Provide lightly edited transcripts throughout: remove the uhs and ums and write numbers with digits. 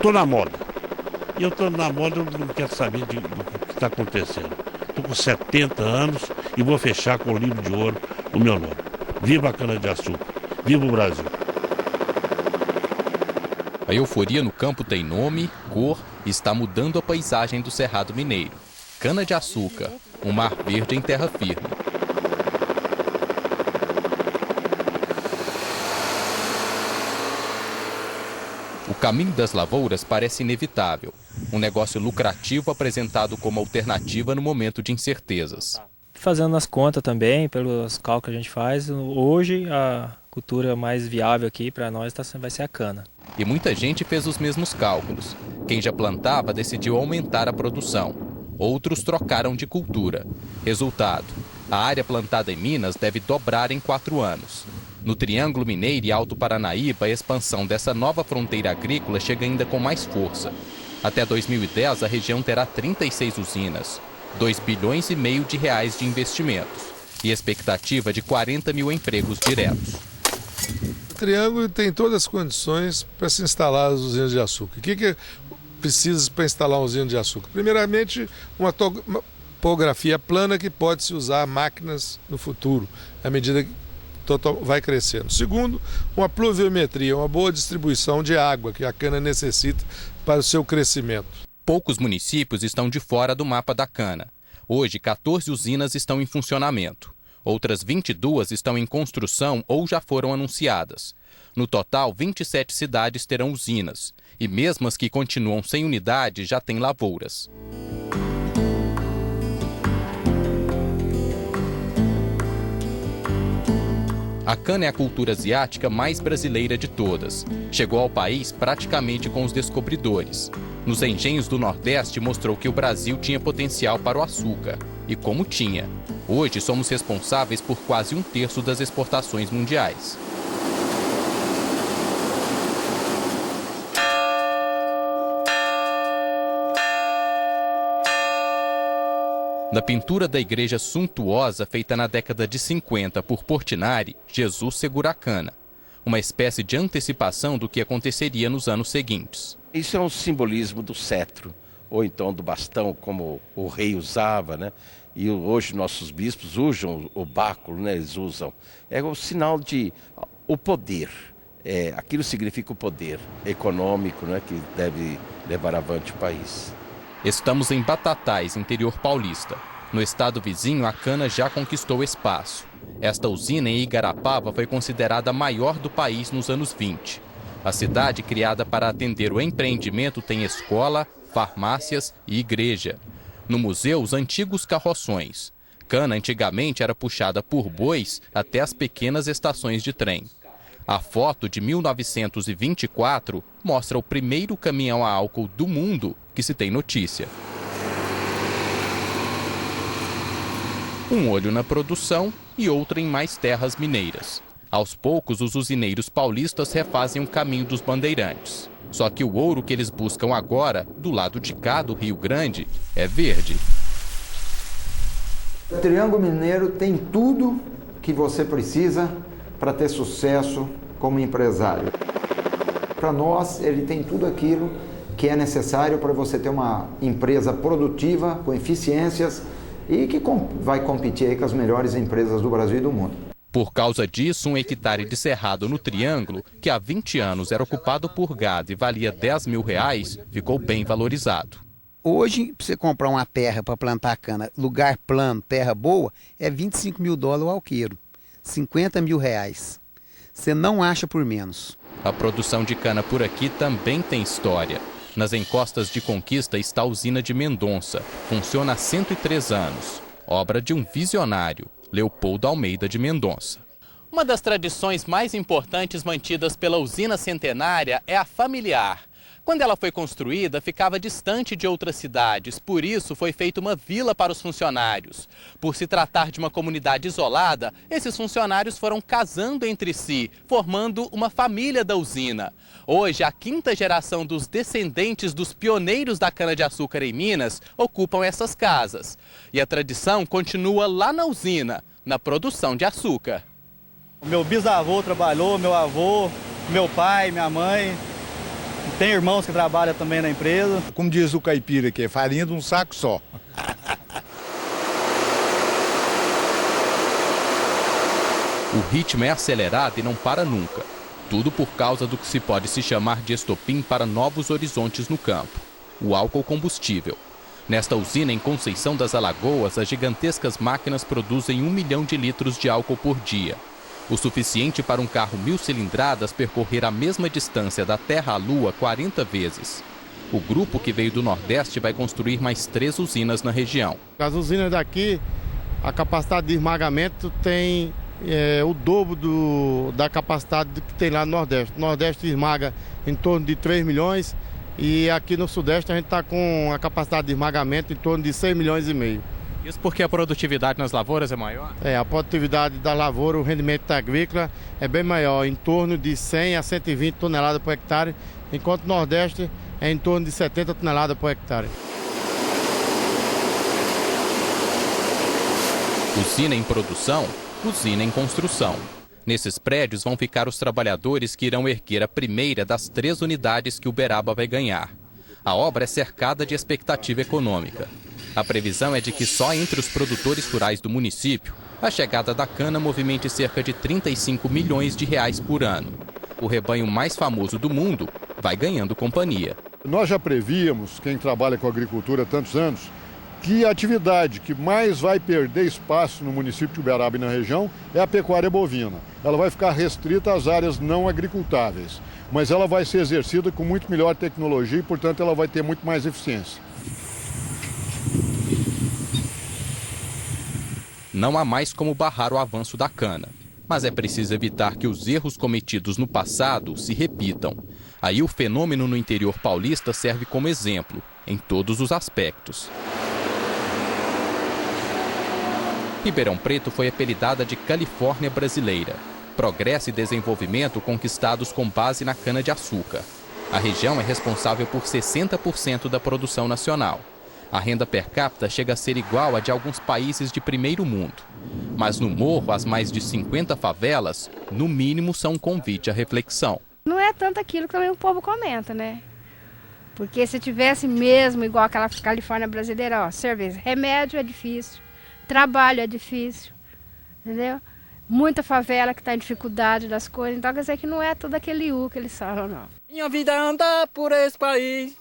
estou na moda. E eu estou na moda, eu não quero saber do que está acontecendo. Estou com 70 anos e vou fechar com o livro de ouro o meu nome. Viva a cana-de-açúcar. Viva o Brasil. A euforia no campo tem nome, cor e está mudando a paisagem do Cerrado Mineiro. Cana-de-açúcar, um mar verde em terra firme. O caminho das lavouras parece inevitável. Um negócio lucrativo apresentado como alternativa no momento de incertezas. Fazendo as contas também, pelos cálculos que a gente faz, hoje a cultura mais viável aqui para nós vai ser a cana. E muita gente fez os mesmos cálculos. Quem já plantava decidiu aumentar a produção. Outros trocaram de cultura. Resultado, a área plantada em Minas deve dobrar em 4 anos. No Triângulo Mineiro e Alto Paranaíba, a expansão dessa nova fronteira agrícola chega ainda com mais força. Até 2010, a região terá 36 usinas, 2,5 bilhões de reais de investimentos e expectativa de 40 mil empregos diretos. O Triângulo tem todas as condições para se instalar as usinas de açúcar. O que precisa para instalar uma usina de açúcar? Primeiramente, uma topografia plana que pode se usar máquinas no futuro, à medida que vai crescendo. Segundo, uma pluviometria, uma boa distribuição de água que a cana necessita para o seu crescimento. Poucos municípios estão de fora do mapa da cana. Hoje, 14 usinas estão em funcionamento. Outras 22 estão em construção ou já foram anunciadas. No total, 27 cidades terão usinas. E mesmo as que continuam sem unidade já têm lavouras. A cana é a cultura asiática mais brasileira de todas. Chegou ao país praticamente com os descobridores. Nos engenhos do Nordeste mostrou que o Brasil tinha potencial para o açúcar. E como tinha. Hoje somos responsáveis por quase 1/3 das exportações mundiais. Na pintura da igreja suntuosa feita na década de 50 por Portinari, Jesus segura a cana. Uma espécie de antecipação do que aconteceria nos anos seguintes. Isso é um simbolismo do cetro, ou então do bastão, como o rei usava, né? E hoje nossos bispos usam o báculo, né? Eles usam. É o sinal de o poder. Aquilo significa o poder econômico, né? Que deve levar avante o país. Estamos em Batatais, interior paulista. No estado vizinho, a cana já conquistou espaço. Esta usina em Igarapava foi considerada a maior do país nos anos 20. A cidade, criada para atender o empreendimento, tem escola, farmácias e igreja. No museu, os antigos carroções. Cana antigamente era puxada por bois até as pequenas estações de trem. A foto de 1924 mostra o primeiro caminhão a álcool do mundo que se tem notícia. Um olho na produção e outro em mais terras mineiras. Aos poucos, os usineiros paulistas refazem o caminho dos bandeirantes. Só que o ouro que eles buscam agora, do lado de cá do Rio Grande, é verde. O Triângulo Mineiro tem tudo que você precisa para ter sucesso como empresário. Para nós, ele tem tudo aquilo que é necessário para você ter uma empresa produtiva, com eficiências e que vai competir aí com as melhores empresas do Brasil e do mundo. Por causa disso, 1 hectare de cerrado no Triângulo, que há 20 anos era ocupado por gado e valia R$10 mil, ficou bem valorizado. Hoje, para você comprar uma terra para plantar cana, lugar plano, terra boa, é $25 mil o alqueiro, R$50 mil. Você não acha por menos. A produção de cana por aqui também tem história. Nas encostas de Conquista está a usina de Mendonça. Funciona há 103 anos. Obra de um visionário, Leopoldo Almeida de Mendonça. Uma das tradições mais importantes mantidas pela usina centenária é a familiar. Quando ela foi construída, ficava distante de outras cidades, por isso foi feita uma vila para os funcionários. Por se tratar de uma comunidade isolada, esses funcionários foram casando entre si, formando uma família da usina. Hoje, a 5ª geração dos descendentes dos pioneiros da cana-de-açúcar em Minas ocupam essas casas. E a tradição continua lá na usina, na produção de açúcar. Meu bisavô trabalhou, meu avô, meu pai, minha mãe. Tem irmãos que trabalham também na empresa. Como diz o caipira, que é farinha de um saco só. O ritmo é acelerado e não para nunca. Tudo por causa do que se pode se chamar de estopim para novos horizontes no campo: o álcool combustível. Nesta usina em Conceição das Alagoas, as gigantescas máquinas produzem 1 milhão de litros de álcool por dia. O suficiente para um carro 1000 cilindradas percorrer a mesma distância da Terra à Lua 40 vezes. O grupo que veio do Nordeste vai construir mais 3 usinas na região. As usinas daqui, a capacidade de esmagamento tem o dobro da capacidade que tem lá no Nordeste. O Nordeste esmaga em torno de 3 milhões e aqui no Sudeste a gente está com a capacidade de esmagamento em torno de 6 milhões e meio. Isso porque a produtividade nas lavouras é maior? A produtividade da lavoura, o rendimento da agrícola é bem maior, em torno de 100 a 120 toneladas por hectare, enquanto no Nordeste é em torno de 70 toneladas por hectare. Usina em produção, usina em construção. Nesses prédios vão ficar os trabalhadores que irão erguer a primeira das 3 unidades que Uberaba vai ganhar. A obra é cercada de expectativa econômica. A previsão é de que só entre os produtores rurais do município, a chegada da cana movimente cerca de 35 milhões de reais por ano. O rebanho mais famoso do mundo vai ganhando companhia. Nós já prevíamos, quem trabalha com agricultura há tantos anos, que a atividade que mais vai perder espaço no município de Uberaba e na região é a pecuária bovina. Ela vai ficar restrita às áreas não agricultáveis, mas ela vai ser exercida com muito melhor tecnologia e, portanto, ela vai ter muito mais eficiência. Não há mais como barrar o avanço da cana, mas é preciso evitar que os erros cometidos no passado se repitam. Aí o fenômeno no interior paulista serve como exemplo, em todos os aspectos. Ribeirão Preto foi apelidada de Califórnia brasileira. Progresso e desenvolvimento conquistados com base na cana-de-açúcar. A região é responsável por 60% da produção nacional. A renda per capita chega a ser igual à de alguns países de primeiro mundo. Mas no morro, as mais de 50 favelas, no mínimo, são um convite à reflexão. Não é tanto aquilo que também o povo comenta, né? Porque se tivesse mesmo igual aquela Califórnia brasileira, ó, cerveja, remédio é difícil, trabalho é difícil, entendeu? Muita favela que está em dificuldade das coisas, então quer dizer que não é todo aquele que eles falam, não. Minha vida é andar por esse país,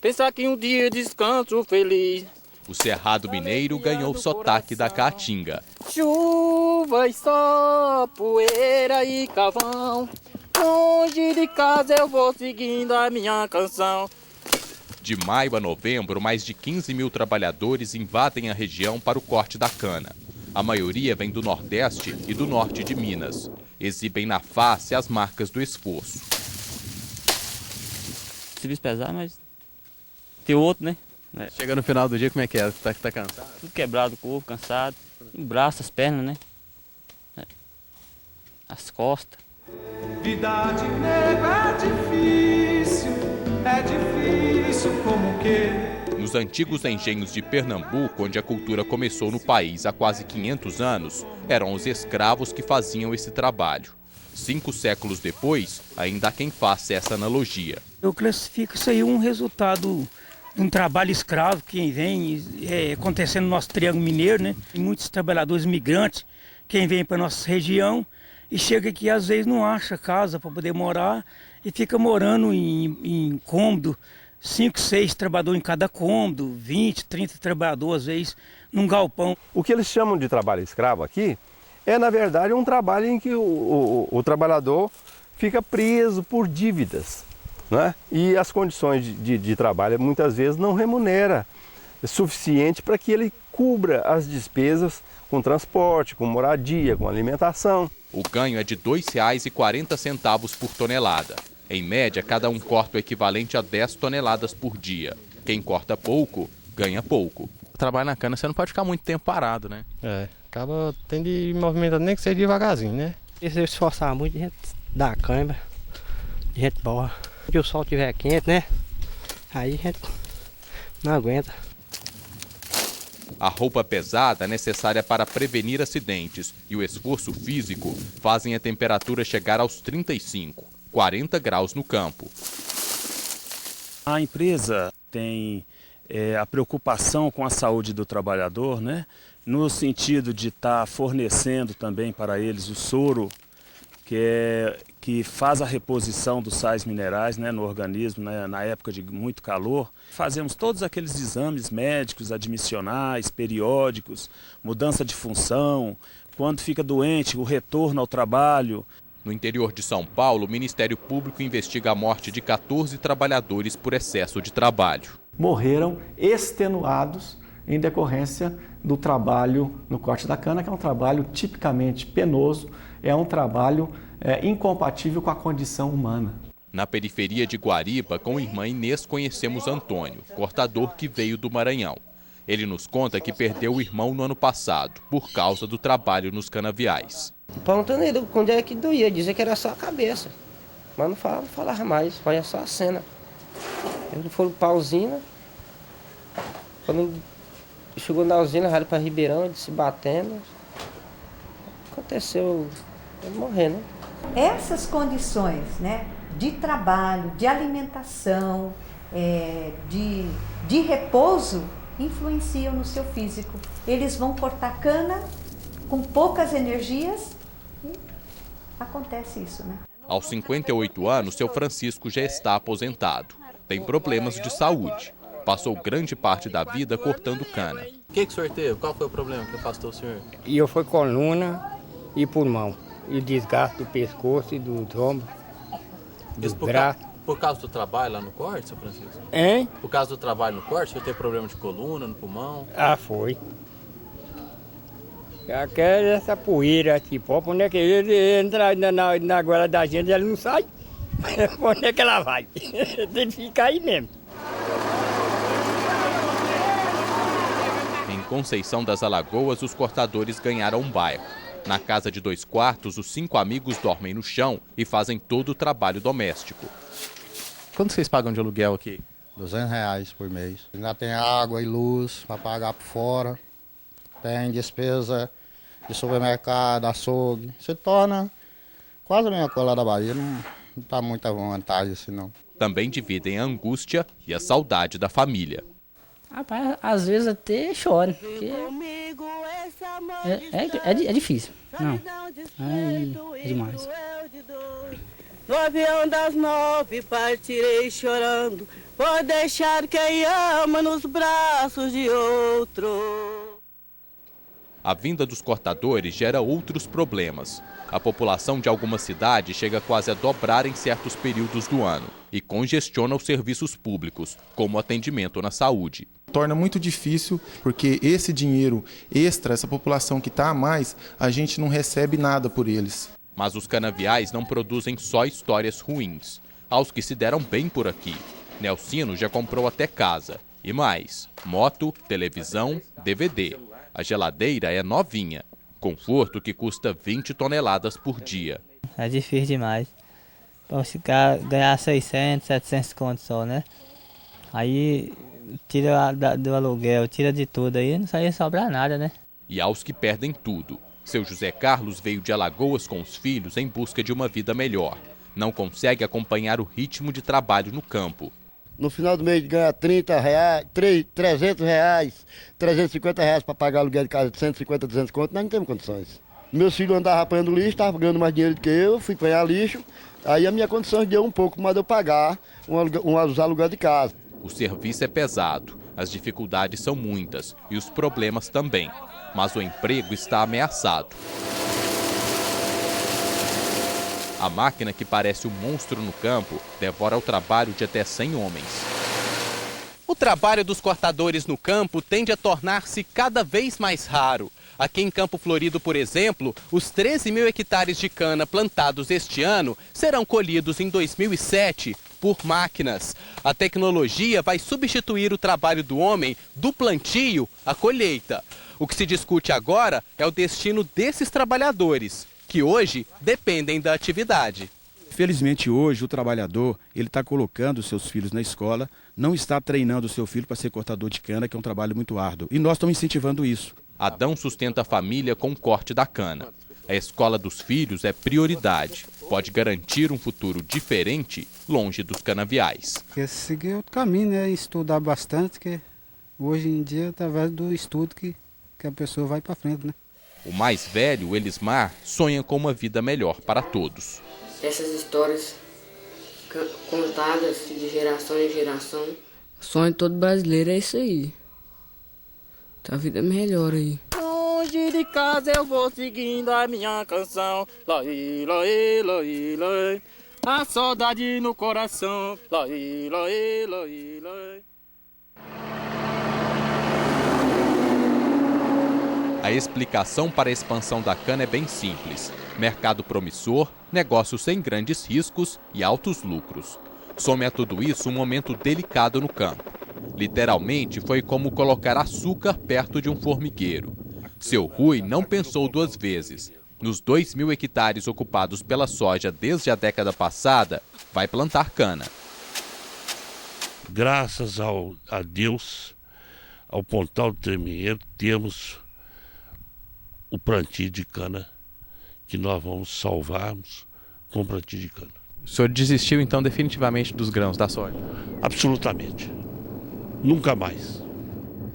pensar que um dia descanso feliz. O Cerrado Mineiro ganhou o sotaque da Caatinga. Chuva e sol, poeira e carvão, longe de casa eu vou seguindo a minha canção. De maio a novembro, mais de 15 mil trabalhadores invadem a região para o corte da cana. A maioria vem do Nordeste e do Norte de Minas. Exibem na face as marcas do esforço. Serviço pesado, mas tem outro, né? Chega no final do dia, como é que é? Tá cansado? Tudo quebrado, o corpo, cansado. O braço, as pernas, né? As costas. Vida de nego é difícil como que... Nos antigos engenhos de Pernambuco, onde a cultura começou no país há quase 500 anos, eram os escravos que faziam esse trabalho. 5 séculos depois, ainda há quem faça essa analogia. Eu classifico isso aí um resultado de um trabalho escravo que vem acontecendo no nosso Triângulo Mineiro, né? E muitos trabalhadores migrantes, quem vem para a nossa região e chega aqui às vezes não acha casa para poder morar e fica morando em cômodo, 5, 6 trabalhadores em cada cômodo, 20, 30 trabalhadores às vezes num galpão. O que eles chamam de trabalho escravo aqui é, na verdade, um trabalho em que o trabalhador fica preso por dívidas, né? E as condições de trabalho muitas vezes não remunera suficiente para que ele cubra as despesas com transporte, com moradia, com alimentação. O ganho é de R$ 2,40 por tonelada. Em média, cada um corta o equivalente a 10 toneladas por dia. Quem corta pouco, ganha pouco. Trabalho na cana, você não pode ficar muito tempo parado, né? Acaba tendo de movimentar nem que seja devagarzinho, né? Se você esforçar muito, a gente dá cãibra, a gente borra. Se o sol estiver quente, né? Aí a gente não aguenta. A roupa pesada é necessária para prevenir acidentes e o esforço físico fazem a temperatura chegar aos 35, 40 graus no campo. A empresa tem a preocupação com a saúde do trabalhador, né? No sentido de estar fornecendo também para eles o soro, que faz a reposição dos sais minerais, né, no organismo, né, na época de muito calor. Fazemos todos aqueles exames médicos, admissionais, periódicos, mudança de função, quando fica doente, o retorno ao trabalho. No interior de São Paulo, o Ministério Público investiga a morte de 14 trabalhadores por excesso de trabalho. Morreram extenuados em decorrência do trabalho no corte da cana, que é um trabalho tipicamente penoso, é um trabalho incompatível com a condição humana. Na periferia de Guariba, com a irmã Inês, conhecemos Antônio, cortador que veio do Maranhão. Ele nos conta que perdeu o irmão no ano passado, por causa do trabalho nos canaviais. Perguntando ele quando é que doía, dizia que era só a cabeça, mas não falava mais, olha só a cena. Ele foi para a usina, quando chegou na usina, rádio para Ribeirão, ele se batendo, aconteceu ele morrer, né? Essas condições, né, de trabalho, de alimentação, de repouso, influenciam no seu físico. Eles vão cortar cana com poucas energias e acontece isso, né? Aos 58 anos, seu Francisco já está aposentado. Tem problemas de saúde. Passou grande parte da vida cortando cana. O que o senhor teve? Qual foi o problema que afastou o senhor? E eu fui coluna e pulmão. E o desgaste do pescoço e do ombro, do braço. Por causa do trabalho lá no corte, seu Francisco? Hein? Por causa do trabalho no corte, o senhor teve problema de coluna, no pulmão? Ah, foi. Essa poeira, tipo, onde é que ele entra na goela da gente, ele não sai. Onde é que ela vai? Tem que ficar aí mesmo. Em Conceição das Alagoas, os cortadores ganharam um bairro. Na casa de 2 quartos, os 5 amigos dormem no chão e fazem todo o trabalho doméstico. Quanto vocês pagam de aluguel aqui? R$200 por mês. Ainda tem água e luz para pagar por fora. Tem despesa de supermercado, açougue. Se torna quase a mesma coisa lá da Bahia. Não está muita vantagem assim, não. Também dividem a angústia e a saudade da família. Rapaz, às vezes até choro, porque é difícil. Não, é demais. No avião das 9 partirei chorando, por deixar quem ama nos braços de outro. A vinda dos cortadores gera outros problemas. A população de algumas cidades chega quase a dobrar em certos períodos do ano e congestiona os serviços públicos, como o atendimento na saúde. Torna muito difícil, porque esse dinheiro extra, essa população que está a mais, a gente não recebe nada por eles. Mas os canaviais não produzem só histórias ruins. Há os que se deram bem por aqui. Nelsino já comprou até casa. E mais, moto, televisão, DVD. A geladeira é novinha. Conforto que custa 20 toneladas por dia. É difícil demais. Para ficar, ganhar 600, 700 contos só, né? Aí tira do aluguel, tira de tudo, aí não sai sobrar nada, né? E aos que perdem tudo. Seu José Carlos veio de Alagoas com os filhos em busca de uma vida melhor. Não consegue acompanhar o ritmo de trabalho no campo. No final do mês ganha R$30, R$300, R$350 para pagar aluguel de casa de 150, 200 conto, nós não temos condições. Meus filhos andavam apanhando lixo, estavam ganhando mais dinheiro do que eu, fui apanhar lixo, aí a minha condição deu um pouco mais de eu pagar os aluguel de casa. O serviço é pesado, as dificuldades são muitas e os problemas também, mas o emprego está ameaçado. A máquina, que parece um monstro no campo, devora o trabalho de até 100 homens. O trabalho dos cortadores no campo tende a tornar-se cada vez mais raro. Aqui em Campo Florido, por exemplo, os 13 mil hectares de cana plantados este ano serão colhidos em 2007 por máquinas. A tecnologia vai substituir o trabalho do homem do plantio à colheita. O que se discute agora é o destino desses trabalhadores, que hoje dependem da atividade. Felizmente hoje o trabalhador, ele está colocando seus filhos na escola, não está treinando o seu filho para ser cortador de cana, que é um trabalho muito árduo. E nós estamos incentivando isso. Adão sustenta a família com o corte da cana. A escola dos filhos é prioridade. Pode garantir um futuro diferente longe dos canaviais. Seguir outro caminho, né? Estudar bastante, que hoje em dia é através do estudo que a pessoa vai para frente, né? O mais velho, Elismar, sonha com uma vida melhor para todos. Essas histórias contadas de geração em geração, o sonho de todo brasileiro é isso aí. A vida melhor aí. Longe de casa eu vou seguindo a minha canção. Lai, lai, lai, lai. A saudade no coração. Lai, lai, lai, lai. A explicação para a expansão da cana é bem simples. Mercado promissor, negócio sem grandes riscos e altos lucros. Some a tudo isso um momento delicado no campo. Literalmente foi como colocar açúcar perto de um formigueiro. Seu Rui não pensou duas vezes. Nos 2.000 hectares ocupados pela soja desde a década passada, vai plantar cana. Graças a Deus, ao Pontal do Termeiro, temos o plantio de cana, que nós vamos salvarmos com o plantio de cana. O senhor desistiu então definitivamente dos grãos da soja? Absolutamente. Nunca mais.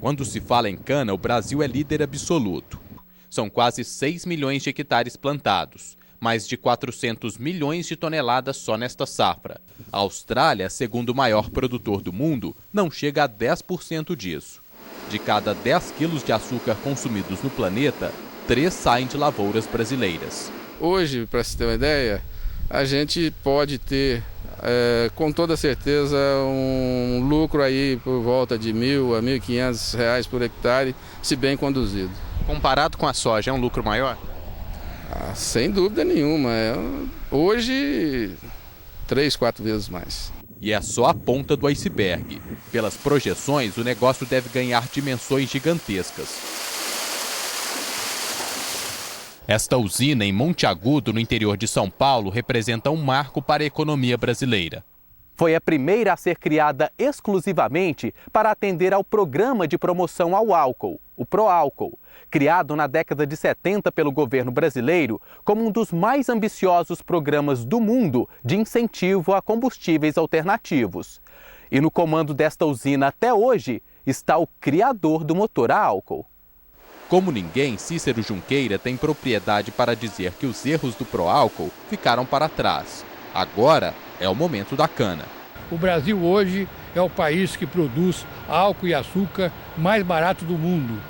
Quando se fala em cana, o Brasil é líder absoluto. São quase 6 milhões de hectares plantados, mais de 400 milhões de toneladas só nesta safra. A Austrália, segundo o maior produtor do mundo, não chega a 10% disso. De cada 10 quilos de açúcar consumidos no planeta, 3 saem de lavouras brasileiras. Hoje, para se ter uma ideia, a gente pode ter, com toda certeza, um lucro aí por volta de R$ 1.000 a R$ 1.500 por hectare, se bem conduzido. Comparado com a soja, é um lucro maior? Sem dúvida nenhuma. Hoje, 3, 4 vezes mais. E é só a ponta do iceberg. Pelas projeções, o negócio deve ganhar dimensões gigantescas. Esta usina em Monte Agudo, no interior de São Paulo, representa um marco para a economia brasileira. Foi a primeira a ser criada exclusivamente para atender ao Programa de Promoção ao Álcool, o Proálcool, criado na década de 70 pelo governo brasileiro como um dos mais ambiciosos programas do mundo de incentivo a combustíveis alternativos. E no comando desta usina até hoje está o criador do motor a álcool. Como ninguém, Cícero Junqueira tem propriedade para dizer que os erros do Proálcool ficaram para trás. Agora é o momento da cana. O Brasil hoje é o país que produz álcool e açúcar mais barato do mundo.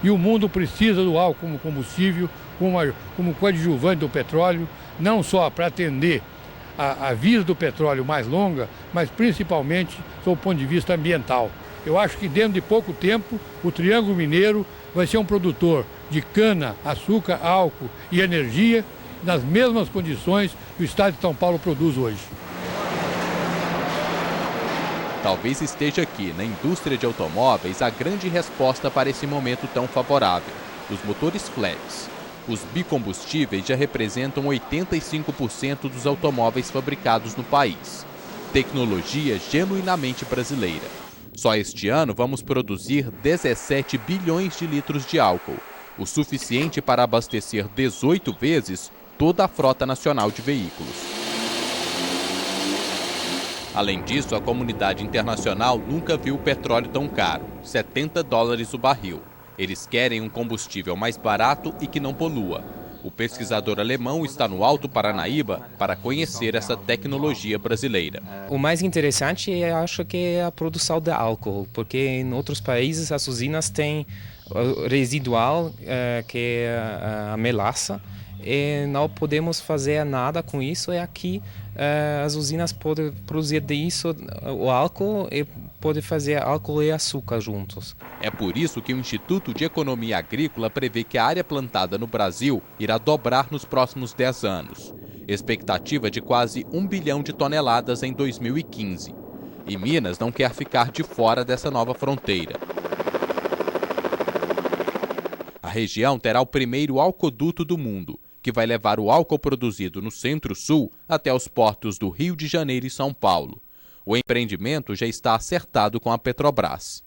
E o mundo precisa do álcool como combustível, como coadjuvante do petróleo, não só para atender a vida do petróleo mais longa, mas principalmente do ponto de vista ambiental. Eu acho que dentro de pouco tempo o Triângulo Mineiro vai ser um produtor de cana, açúcar, álcool e energia nas mesmas condições que o estado de São Paulo produz hoje. Talvez esteja aqui, na indústria de automóveis, a grande resposta para esse momento tão favorável: os motores flex. Os bicombustíveis já representam 85% dos automóveis fabricados no país. Tecnologia genuinamente brasileira. Só este ano vamos produzir 17 bilhões de litros de álcool, o suficiente para abastecer 18 vezes toda a frota nacional de veículos. Além disso, a comunidade internacional nunca viu o petróleo tão caro, $70 o barril. Eles querem um combustível mais barato e que não polua. O pesquisador alemão está no Alto Paranaíba para conhecer essa tecnologia brasileira. O mais interessante, eu acho que é a produção de álcool, porque em outros países as usinas têm residual, que é a melaça, e não podemos fazer nada com isso. E aqui as usinas podem produzir disso o álcool e podem fazer álcool e açúcar juntos. É por isso que o Instituto de Economia Agrícola prevê que a área plantada no Brasil irá dobrar nos próximos 10 anos. Expectativa de quase 1 bilhão de toneladas em 2015. E Minas não quer ficar de fora dessa nova fronteira. A região terá o primeiro alcoduto do mundo, que vai levar o álcool produzido no Centro-Sul até os portos do Rio de Janeiro e São Paulo. O empreendimento já está acertado com a Petrobras.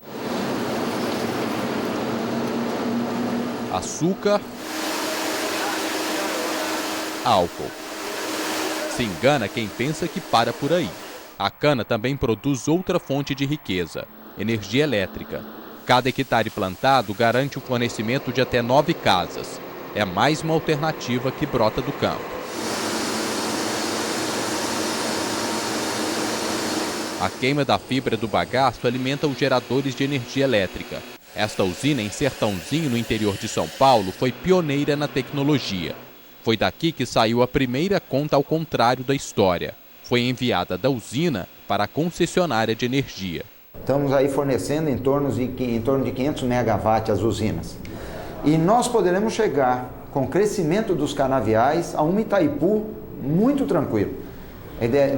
Açúcar, álcool. Se engana quem pensa que para por aí. A cana também produz outra fonte de riqueza, energia elétrica. Cada hectare plantado garante o fornecimento de até 9 casas. É mais uma alternativa que brota do campo. A queima da fibra do bagaço alimenta os geradores de energia elétrica. Esta usina em Sertãozinho, no interior de São Paulo, foi pioneira na tecnologia. Foi daqui que saiu a primeira conta ao contrário da história. Foi enviada da usina para a concessionária de energia. Estamos aí fornecendo em torno de 500 megawatts as usinas. E nós poderemos chegar, com o crescimento dos canaviais, a uma Itaipu muito tranquilo.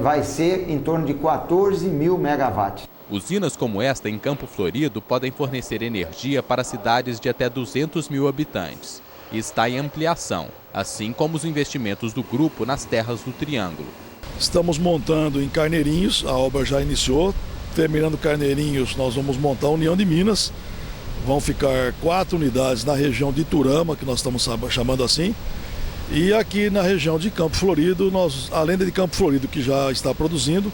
Vai ser em torno de 14 mil megawatts. Usinas como esta em Campo Florido podem fornecer energia para cidades de até 200 mil habitantes. E está em ampliação, assim como os investimentos do grupo nas terras do Triângulo. Estamos montando em Carneirinhos, a obra já iniciou. Terminando Carneirinhos, nós vamos montar a União de Minas. Vão ficar 4 unidades na região de Iturama, que nós estamos chamando assim. E aqui na região de Campo Florido, além de Campo Florido, que já está produzindo,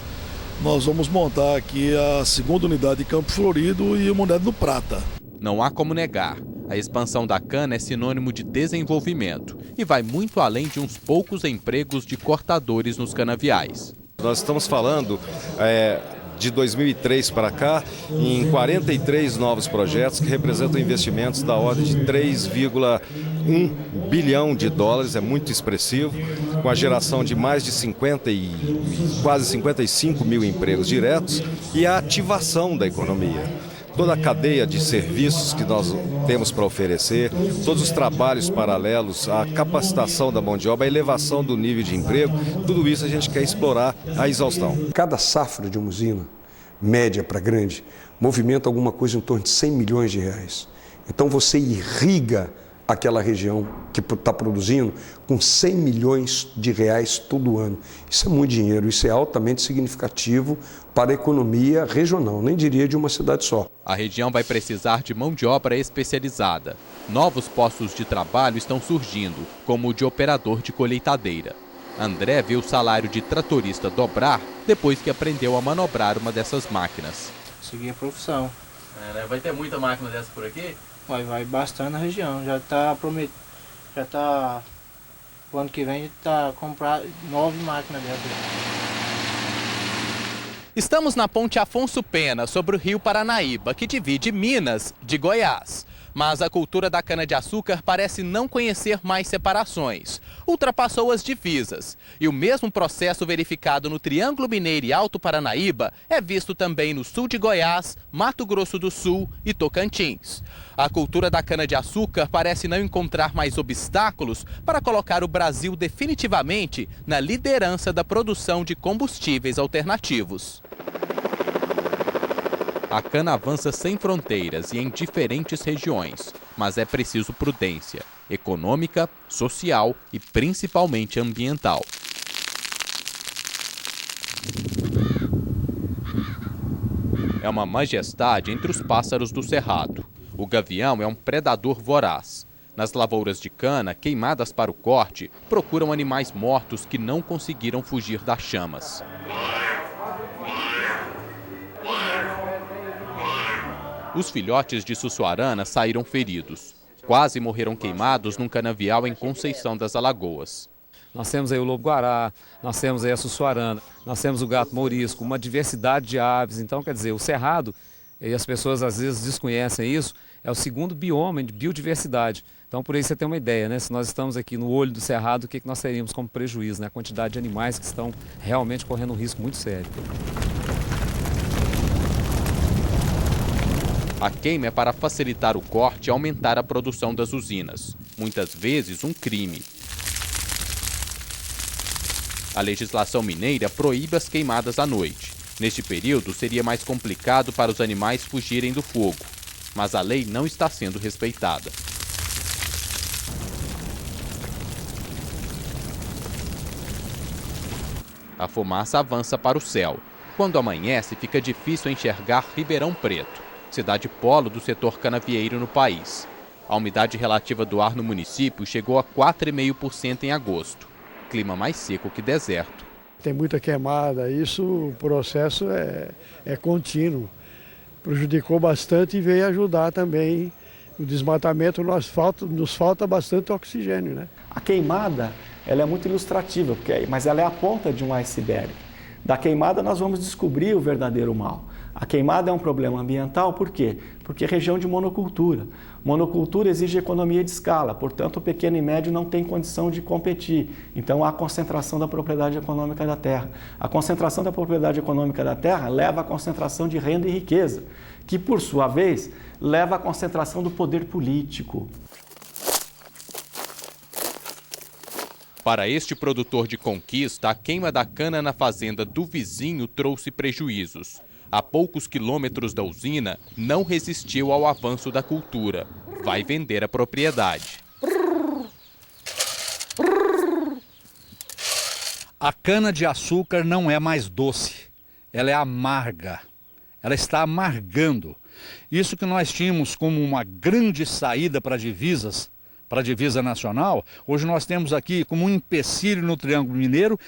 nós vamos montar aqui a segunda unidade de Campo Florido e uma unidade do Prata. Não há como negar. A expansão da cana é sinônimo de desenvolvimento e vai muito além de uns poucos empregos de cortadores nos canaviais. Nós estamos falando de 2003 para cá em 43 novos projetos que representam investimentos da ordem de 3,1 bilhão de dólares, é muito expressivo, com a geração de mais de quase 55 mil empregos diretos e a ativação da economia. Toda a cadeia de serviços que nós temos para oferecer, todos os trabalhos paralelos, a capacitação da mão de obra, a elevação do nível de emprego, tudo isso a gente quer explorar à exaustão. Cada safra de uma usina, média para grande, movimenta alguma coisa em torno de 100 milhões de reais. Então você irriga aquela região que está produzindo com 100 milhões de reais todo ano. Isso é muito dinheiro, isso é altamente significativo para a economia regional, nem diria de uma cidade só. A região vai precisar de mão de obra especializada. Novos postos de trabalho estão surgindo, como o de operador de colheitadeira. André vê o salário de tratorista dobrar depois que aprendeu a manobrar uma dessas máquinas. Segui a profissão. Vai ter muita máquina dessa por aqui? Vai bastante na região. Já está prometido. O ano que vem a gente está comprando 9 máquinas dessas. Estamos na ponte Afonso Pena, sobre o rio Paranaíba, que divide Minas de Goiás. Mas a cultura da cana-de-açúcar parece não conhecer mais separações. Ultrapassou as divisas. E o mesmo processo verificado no Triângulo Mineiro e Alto Paranaíba é visto também no sul de Goiás, Mato Grosso do Sul e Tocantins. A cultura da cana-de-açúcar parece não encontrar mais obstáculos para colocar o Brasil definitivamente na liderança da produção de combustíveis alternativos. A cana avança sem fronteiras e em diferentes regiões, mas é preciso prudência econômica, social e principalmente ambiental. É uma majestade entre os pássaros do cerrado. O gavião é um predador voraz. Nas lavouras de cana, queimadas para o corte, procuram animais mortos que não conseguiram fugir das chamas. Os filhotes de Sussuarana saíram feridos. Quase morreram queimados num canavial em Conceição das Alagoas. Nós temos aí o lobo-guará, nós temos aí a Sussuarana, nós temos o gato mourisco, uma diversidade de aves. Então, quer dizer, o cerrado, e as pessoas às vezes desconhecem isso, é o segundo bioma de biodiversidade. Então, por aí você tem uma ideia, né? Se nós estamos aqui no olho do cerrado, o que nós teríamos como prejuízo, né? A quantidade de animais que estão realmente correndo um risco muito sério. A queima é para facilitar o corte e aumentar a produção das usinas. Muitas vezes um crime. A legislação mineira proíbe as queimadas à noite. Neste período, seria mais complicado para os animais fugirem do fogo. Mas a lei não está sendo respeitada. A fumaça avança para o céu. Quando amanhece, fica difícil enxergar Ribeirão Preto, cidade polo do setor canavieiro no país. A umidade relativa do ar no município chegou a 4,5% em agosto. clima mais seco que deserto. Tem muita queimada, isso, o processo é contínuo. Prejudicou bastante e veio ajudar também. O desmatamento nos falta bastante oxigênio, né? A queimada, ela é muito ilustrativa, mas ela é a ponta de um iceberg. Da queimada nós vamos descobrir o verdadeiro mal. A queimada é um problema ambiental, por quê? Porque é região de monocultura. Monocultura exige economia de escala, portanto o pequeno e médio não tem condição de competir. Então há concentração da propriedade econômica da terra. A concentração da propriedade econômica da terra leva à concentração de renda e riqueza, que por sua vez leva à concentração do poder político. Para este produtor de Conquista, a queima da cana na fazenda do vizinho trouxe prejuízos. A poucos quilômetros da usina, não resistiu ao avanço da cultura. Vai vender a propriedade. A cana-de-açúcar não é mais doce, ela é amarga. Ela está amargando. Isso que nós tínhamos como uma grande saída para divisas, para a divisa nacional, hoje nós temos aqui como um empecilho no Triângulo Mineiro,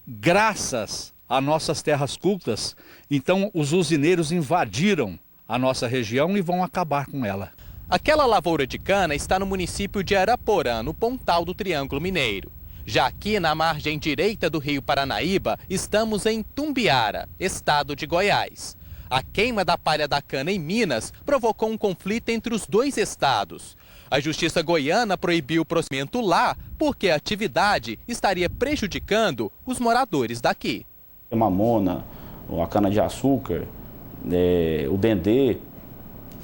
graças a nossas terras cultas. Então os usineiros invadiram a nossa região e vão acabar com ela. Aquela lavoura de cana está no município de Araporã, no pontal do Triângulo Mineiro. Já aqui na margem direita do rio Paranaíba, estamos em Tumbiara, estado de Goiás. A queima da palha da cana em Minas provocou um conflito entre os dois estados. A Justiça Goiana proibiu o prosseguimento lá porque a atividade estaria prejudicando os moradores daqui. A mamona, a cana-de-açúcar, o dendê,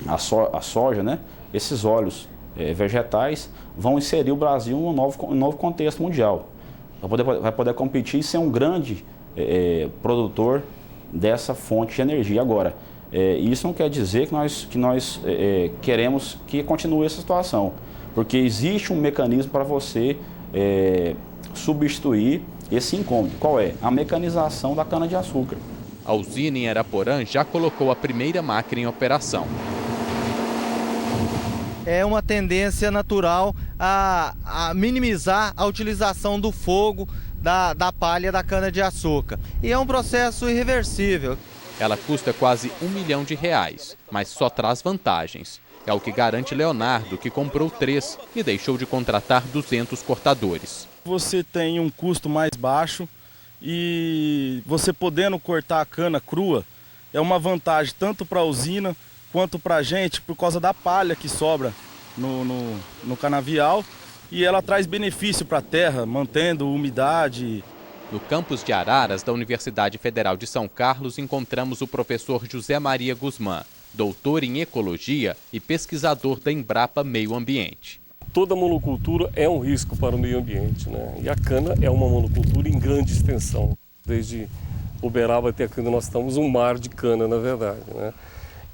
a soja, né? Esses óleos vegetais vão inserir o Brasil em um novo contexto mundial. Vai poder competir e ser um grande produtor dessa fonte de energia. Agora, isso não quer dizer que nós queremos que continue essa situação, porque existe um mecanismo para você substituir esse incômodo. Qual é? A mecanização da cana-de-açúcar. A usina em Araporã já colocou a primeira máquina em operação. É uma tendência natural a minimizar a utilização do fogo da palha da cana-de-açúcar. E é um processo irreversível. Ela custa quase R$1 milhão, mas só traz vantagens. É o que garante Leonardo, que comprou 3 e deixou de contratar 200 cortadores. Você tem um custo mais baixo e você podendo cortar a cana crua é uma vantagem tanto para a usina quanto para a gente por causa da palha que sobra no canavial, e ela traz benefício para a terra, mantendo umidade. No campus de Araras da Universidade Federal de São Carlos, encontramos o professor José Maria Guzmán, doutor em ecologia e pesquisador da Embrapa Meio Ambiente. Toda monocultura é um risco para o meio ambiente, né? E a cana é uma monocultura em grande extensão. Desde Uberaba até aqui onde nós estamos, um mar de cana, na verdade, né?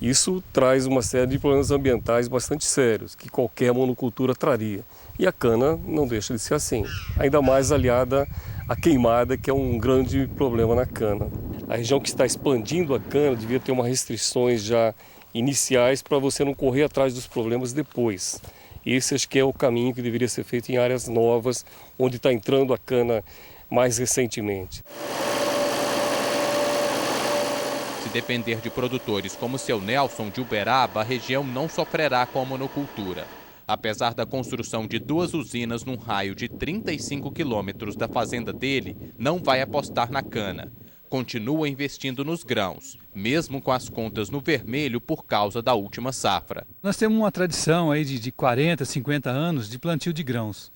Isso traz uma série de problemas ambientais bastante sérios, que qualquer monocultura traria. E a cana não deixa de ser assim, ainda mais aliada à queimada, que é um grande problema na cana. A região que está expandindo a cana devia ter umas restrições já iniciais para você não correr atrás dos problemas depois. Esse acho que é o caminho que deveria ser feito em áreas novas, onde está entrando a cana mais recentemente. Se depender de produtores como o seu Nelson de Uberaba, a região não sofrerá com a monocultura. Apesar da construção de 2 usinas num raio de 35 quilômetros da fazenda dele, não vai apostar na cana. Continua investindo nos grãos, mesmo com as contas no vermelho por causa da última safra. Nós temos uma tradição aí de 40, 50 anos de plantio de grãos.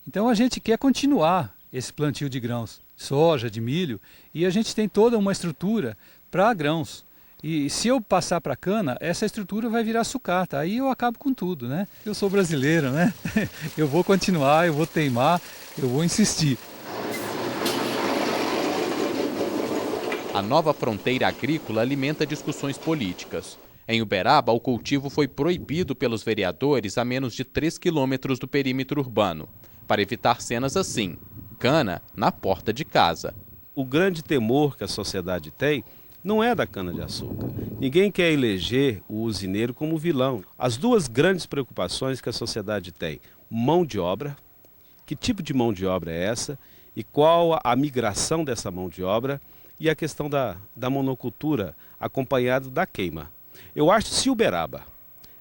Então a gente quer continuar esse plantio de grãos, soja, de milho, e a gente tem toda uma estrutura para grãos. E se eu passar para cana, essa estrutura vai virar sucata, aí eu acabo com tudo, né? Eu sou brasileiro, né? Eu vou continuar, eu vou teimar, eu vou insistir. A nova fronteira agrícola alimenta discussões políticas. Em Uberaba, o cultivo foi proibido pelos vereadores a menos de 3 quilômetros do perímetro urbano, para evitar cenas assim, cana na porta de casa. O grande temor que a sociedade tem não é da cana-de-açúcar. Ninguém quer eleger o usineiro como vilão. As duas grandes preocupações que a sociedade tem, mão de obra que tipo de mão de obra é essa e qual a migração dessa mão de obra e a questão da monocultura acompanhado da queima. Eu acho que se Uberaba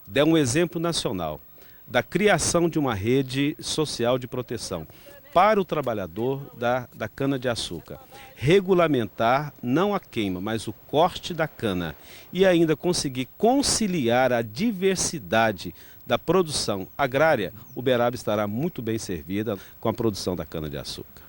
der um exemplo nacional da criação de uma rede social de proteção para o trabalhador da cana-de-açúcar, regulamentar não a queima, mas o corte da cana e ainda conseguir conciliar a diversidade da produção agrária, Uberaba estará muito bem servida com a produção da cana-de-açúcar.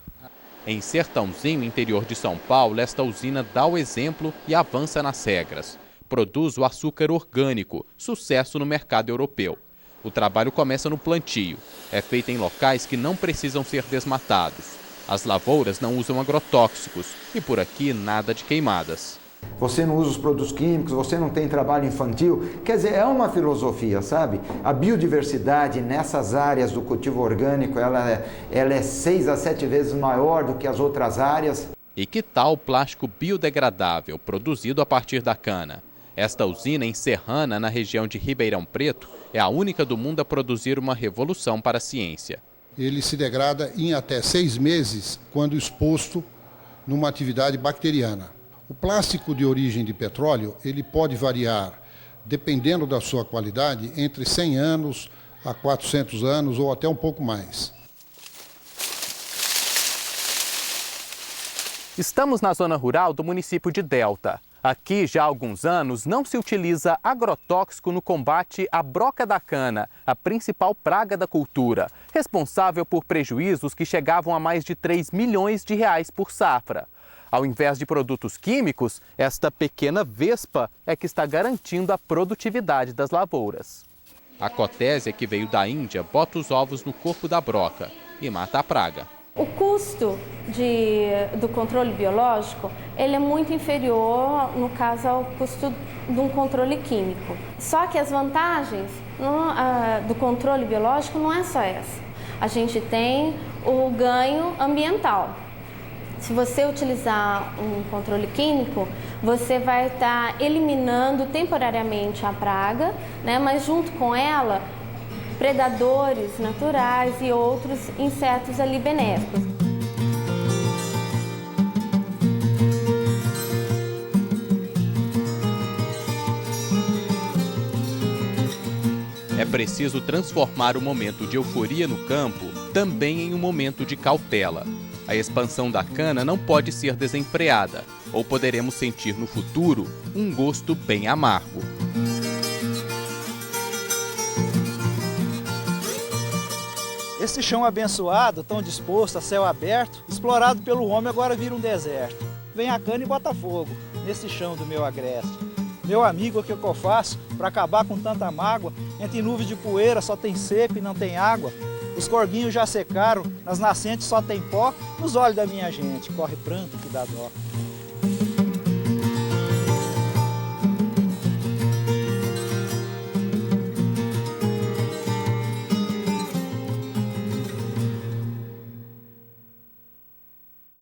Em Sertãozinho, interior de São Paulo, esta usina dá o exemplo e avança nas regras. Produz o açúcar orgânico, sucesso no mercado europeu. O trabalho começa no plantio. É feito em locais que não precisam ser desmatados. As lavouras não usam agrotóxicos e por aqui nada de queimadas. Você não usa os produtos químicos, você não tem trabalho infantil. Quer dizer, é uma filosofia, sabe? A biodiversidade nessas áreas do cultivo orgânico, ela é 6 a 7 vezes maior do que as outras áreas. E que tal o plástico biodegradável, produzido a partir da cana? Esta usina em Serrana, na região de Ribeirão Preto, é a única do mundo a produzir uma revolução para a ciência. Ele se degrada em até 6 meses quando exposto numa atividade bacteriana. O plástico de origem de petróleo, ele pode variar, dependendo da sua qualidade, entre 100 anos a 400 anos ou até um pouco mais. Estamos na zona rural do município de Delta. Aqui, já há alguns anos, não se utiliza agrotóxico no combate à broca da cana, a principal praga da cultura, responsável por prejuízos que chegavam a mais de 3 milhões de reais por safra. Ao invés de produtos químicos, esta pequena vespa é que está garantindo a produtividade das lavouras. A cotésia, que veio da Índia, bota os ovos no corpo da broca e mata a praga. O custo do controle biológico, ele é muito inferior, no caso, ao custo de um controle químico. Só que as vantagens do controle biológico não é só essa. A gente tem o ganho ambiental. Se você utilizar um controle químico, você vai estar eliminando temporariamente a praga, né? Mas junto com ela, predadores naturais e outros insetos ali benéficos. É preciso transformar o momento de euforia no campo também em um momento de cautela. A expansão da cana não pode ser desenfreada, ou poderemos sentir no futuro um gosto bem amargo. Esse chão abençoado, tão disposto a céu aberto, explorado pelo homem, agora vira um deserto. Vem a cana e bota fogo nesse chão do meu agreste. Meu amigo, o que eu faço para acabar com tanta mágoa? Entre nuvens de poeira só tem seco e não tem água. Os corguinhos já secaram, nas nascentes só tem pó. Nos olhos da minha gente corre pranto que dá dó.